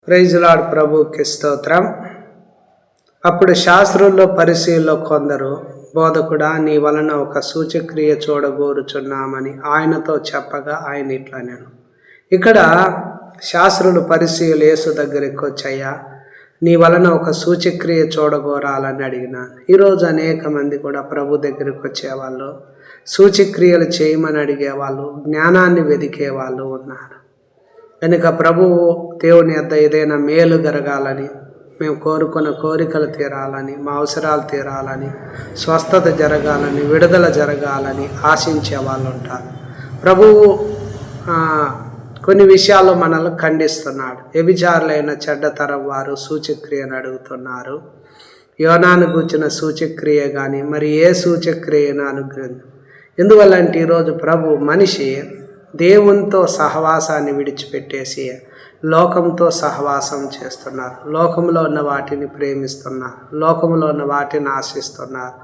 Praise lord, ప్రభువుకి స్తోత్రం. అప్పుడు శాస్త్రుల్లో పరిసయ్యుల్లో కొందరు, బోధకుడా, నీ వలన ఒక సూచక్రియ చూడగోరుచున్నామని ఆయనతో చెప్పగా ఆయన ఇట్లా నేను. ఇక్కడ శాస్త్రులు పరిసయ్యులు యేసు దగ్గరికి వచ్చాయా, నీ వలన ఒక సూచక్రియ చూడగోరాలని అడిగినాను. ఈరోజు అనేక మంది కూడా ప్రభు దగ్గరికి వచ్చేవాళ్ళు, సూచక్రియలు చేయమని అడిగేవాళ్ళు, జ్ఞానాన్ని వెదికేవాళ్ళు ఉన్నారు. కనుక ప్రభువు దేవుని యొద్ద ఏదైనా మేలు జరగాలని, మేము కోరుకున్న కోరికలు తీరాలని, మా అవసరాలు తీరాలని, స్వస్థత జరగాలని, విడుదల జరగాలని ఆశించే వాళ్ళు ఉంటారు. ప్రభువు కొన్ని విషయాల్లో మనల్ని ఖండిస్తున్నాడు. వ్యభిచారులైన చెడ్డతరం వారు సూచక్రియను అడుగుతున్నారు. యోనాను గూర్చిన సూచక్రియ కానీ మరి ఏ సూచక్రియను అనుగ్రహించు. ఎందువల్లంటే ఈరోజు ప్రభు మనిషి దేవునితో సహవాసాన్ని విడిచిపెట్టేసి లోకంతో సహవాసం చేస్తున్నారు. లోకంలో ఉన్న వాటిని ప్రేమిస్తున్నారు, లోకంలో ఉన్న వాటిని ఆశిస్తున్నారు,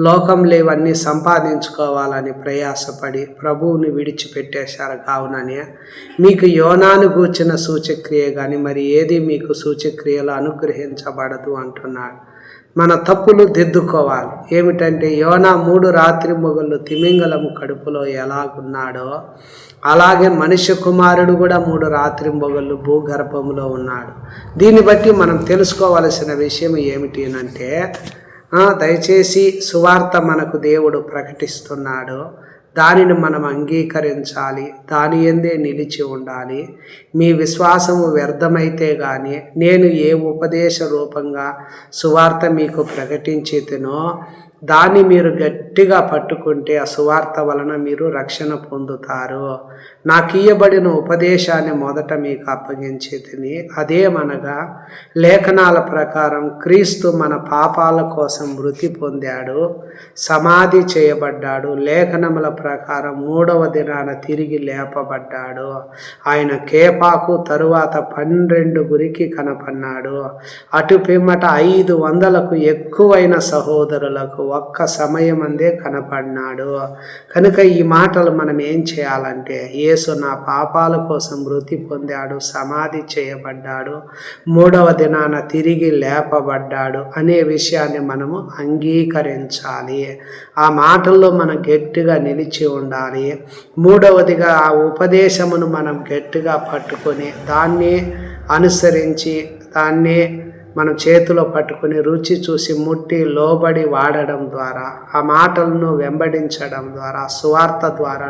లోకంలో ఇవన్నీ సంపాదించుకోవాలని ప్రయాసపడి ప్రభువుని విడిచిపెట్టేశారు. కావుననే మీకు యోనాను గూర్చిన సూచక్రియ కానీ మరి ఏది మీకు సూచక్రియలు అనుగ్రహించబడదు అంటున్నాడు. మన తప్పులు దిద్దుకోవాలి. ఏమిటంటే యోనా 3 రాత్రి మొగళ్ళు తిమింగలము కడుపులో ఎలాగున్నాడో అలాగే మనుష్య కుమారుడు కూడా 3 రాత్రి మొగళ్ళు భూగర్భంలో ఉన్నాడు. దీన్ని బట్టి మనం తెలుసుకోవలసిన విషయం ఏమిటి అంటే, దయచేసి సువార్త మనకు దేవుడు ప్రకటిస్తున్నాడు, దానిని మనం అంగీకరించాలి, దాని యందే నిలిచి ఉండాలి. మీ విశ్వాసము వ్యర్థమైతే కానీ నేను ఏ ఉపదేశ రూపంగా సువార్త మీకు ప్రకటించితినో దాన్ని మీరు గట్టిగా పట్టుకుంటే ఆ సువార్త వలన మీరు రక్షణ పొందుతారు. నాకు ఇయ్యబడిన ఉపదేశాన్ని మొదట మీకు అప్పగించి తిని, అదేమనగా లేఖనాల ప్రకారం క్రీస్తు మన పాపాల కోసం మృతి పొందాడు, సమాధి చేయబడ్డాడు, లేఖనముల ప్రకారం 3వ దినాన తిరిగి లేపబడ్డాడు. ఆయన కేపాకు తరువాత 12 కనపన్నాడు. అటు పిమ్మట 500కు ఎక్కువైన సహోదరులకు ఒక్క సమయమందే కనపడినాడు. కనుక ఈ మాటలు మనం ఏం చేయాలంటే, యేసు నా పాపాల కోసం మృతి పొందాడు, సమాధి చేయబడ్డాడు, 3వ దినాన తిరిగి లేపబడ్డాడు అనే విషయాన్ని మనము అంగీకరించాలి. ఆ మాటల్లో మనం గట్టిగా నిలిచి ఉండాలి. 3వదిగా ఆ ఉపదేశమును మనం గట్టిగా పట్టుకొని దాన్ని అనుసరించి దాన్ని మనం చేతిలో పట్టుకుని రుచి చూసి ముట్టి లోబడి వాడడం ద్వారా, ఆ మాటలను వెంబడించడం ద్వారా, సువార్త ద్వారా